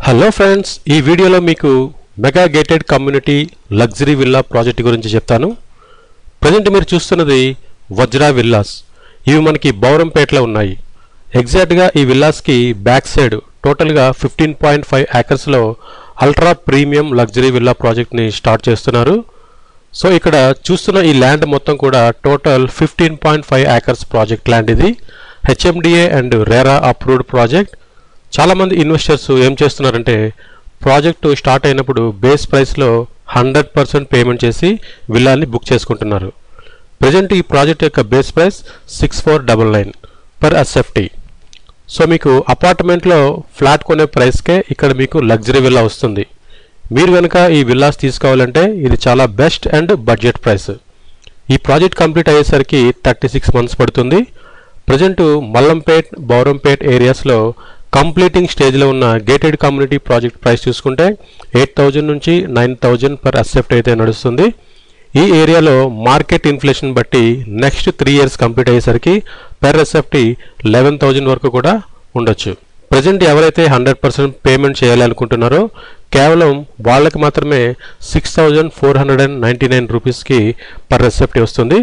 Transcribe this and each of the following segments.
Hello friends, ఈ వీడియోలో మీకు mega gated community luxury villa project గురించి చెప్తాను. ప్రజెంట్ మీరు చూస్తున్నది వజ్రా విల్లాస్. ఇవి మనకి బౌరంపేటలో ఉన్నాయి. ఎగ్జాక్ట్గా ఈ విల్లాస్కి బ్యాక్ సైడ్ టోటల్గా 15.5 ఏకర్స్లో అల్ట్రా ప్రీమియం లగ్జరీ విల్లా ప్రాజెక్ట్ని స్టార్ట్ చేస్తున్నారు. సో ఇక్కడ చూస్తున్న ఈ ల్యాండ్ మొత్తం కూడా టోటల్ 15.5 ఏకర్స్ ప్రాజెక్ట్ ల్యాండ్. ఇది HMDA and RERA approved project. చాలామంది ఇన్వెస్టర్స్ ఏం చేస్తున్నారంటే ప్రాజెక్టు స్టార్ట్ అయినప్పుడు బేస్ ప్రైస్లో 100% పేమెంట్ చేసి విల్లాని బుక్ చేసుకుంటున్నారు. ప్రజెంట్ ఈ ప్రాజెక్ట్ యొక్క base price 6499 per SFT. So మీకు అపార్ట్మెంట్లో ఫ్లాట్ కొనే ప్రైస్కే ఇక్కడ మీకు లగ్జరీ విల్లా వస్తుంది. మీరు కనుక ఈ విల్లాస్ తీసుకోవాలంటే ఇది చాలా బెస్ట్ అండ్ బడ్జెట్ ప్రైస్. ఈ ప్రాజెక్ట్ కంప్లీట్ అయ్యేసరికి 36 మంత్స్ పడుతుంది. ప్రజెంట్ మల్లంపేట్, బౌరంపేట్ ఏరియాస్లో కంప్లీటింగ్ స్టేజ్లో ఉన్న గేటెడ్ కమ్యూనిటీ ప్రాజెక్ట్ ప్రైస్ చూసుకుంటే 8000 నుంచి 9000 పర్ ఎస్ఎఫ్టీ అయితే నడుస్తుంది. ఈ ఏరియాలో మార్కెట్ ఇన్ఫ్లేషన్ బట్టి నెక్స్ట్ 3 ఇయర్స్ కంప్లీట్ అయ్యేసరికి పర్ ఎస్ఎఫ్టీ 11,000 వరకు కూడా ఉండొచ్చు. ప్రజెంట్ ఎవరైతే 100% పేమెంట్ చేయాలి అనుకుంటున్నారో కేవలం వాళ్ళకి మాత్రమే 6499 రూపీస్కి పర్ ఎస్ఎఫ్టీ వస్తుంది.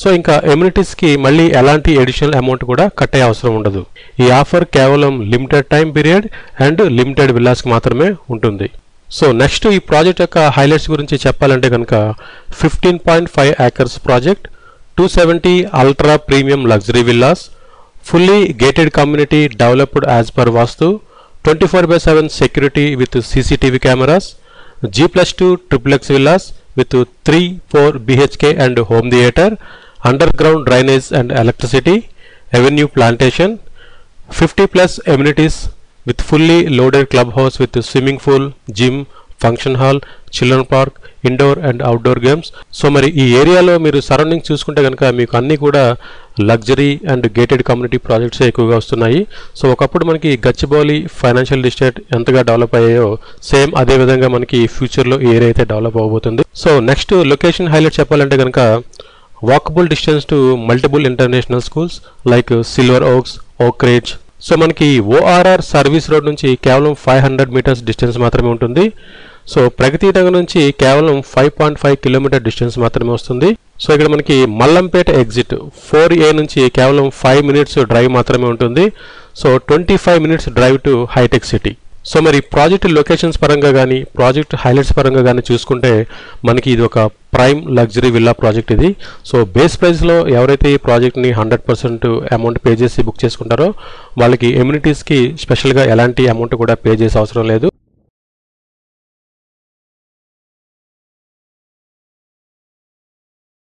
సో ఇంకా ఎమ్యూనిటీస్కి మళ్ళీ ఎలాంటి అడిషనల్ అమౌంట్ కూడా కట్టే అవసరం ఉండదు. ఈ ఆఫర్ కేవలం limited time period and limited విల్లాస్కి మాత్రమే ఉంటుంది. సో నెక్స్ట్ ఈ ప్రాజెక్ట్ యొక్క హైలైట్స్ గురించి చెప్పాలంటే కనుక 15.5 acres project, 270 ultra premium luxury villas, fully gated community developed as per vastu, 24/7 security with CCTV cameras, G+2 triplex villas with 3-4 BHK and home theater, underground drainage and electricity, avenue plantation, 50+ amenities with fully loaded clubhouse with swimming pool, gym, function hall, children park, indoor and outdoor games. So మరి ఈ ఏరియాలో మీరు surrounding చూసుకుంటే కనుక మీకు అన్నీ కూడా luxury and gated community projects ఎక్కువగా వస్తున్నాయి. సో ఒకప్పుడు మనకి గచ్చిబౌలి ఫైనాన్షియల్ డిస్ట్రిక్ట్ ఎంతగా డెవలప్ అయ్యాయో సేమ్ అదే విధంగా మనకి ఫ్యూచర్లో ఈ ఏరియా అయితే డెవలప్ అవబోతుంది. సో నెక్స్ట్ లొకేషన్ హైలైట్ చెప్పాలంటే కనుక walkable distance to multiple international schools like Silver Oaks, Oak Ridge. So మనకి ORR సర్వీస్ రోడ్ నుంచి కేవలం 500 మీటర్స్ డిస్టెన్స్ మాత్రమే ఉంటుంది. సో ప్రగతి నగర్ నుంచి కేవలం 5.5 కిలోమీటర్ డిస్టెన్స్ మాత్రమే వస్తుంది. సో ఇక్కడ మనకి మల్లంపేట ఎగ్జిట్ 4A నుంచి కేవలం 5 మినిట్స్ డ్రైవ్ మాత్రమే ఉంటుంది. సో 25 మినిట్స్ డ్రైవ్ టు హైటెక్ సిటీ. సో మరి ప్రాజెక్ట్ లొకేషన్స్ పరంగా కానీ ప్రాజెక్ట్ హైలైట్స్ పరంగా కానీ చూసుకుంటే మనకి ఇది ఒక ప్రైమ్ లగ్జరీ విల్లా ప్రాజెక్ట్ ఇది. సో బేస్ ప్రైస్లో ఎవరైతే ఈ ప్రాజెక్ట్ని 100% అమౌంట్ పే చేసి బుక్ చేసుకుంటారో వాళ్ళకి ఎమ్యూనిటీస్కి స్పెషల్గా ఎలాంటి అమౌంట్ కూడా పే చేసే అవసరం లేదు.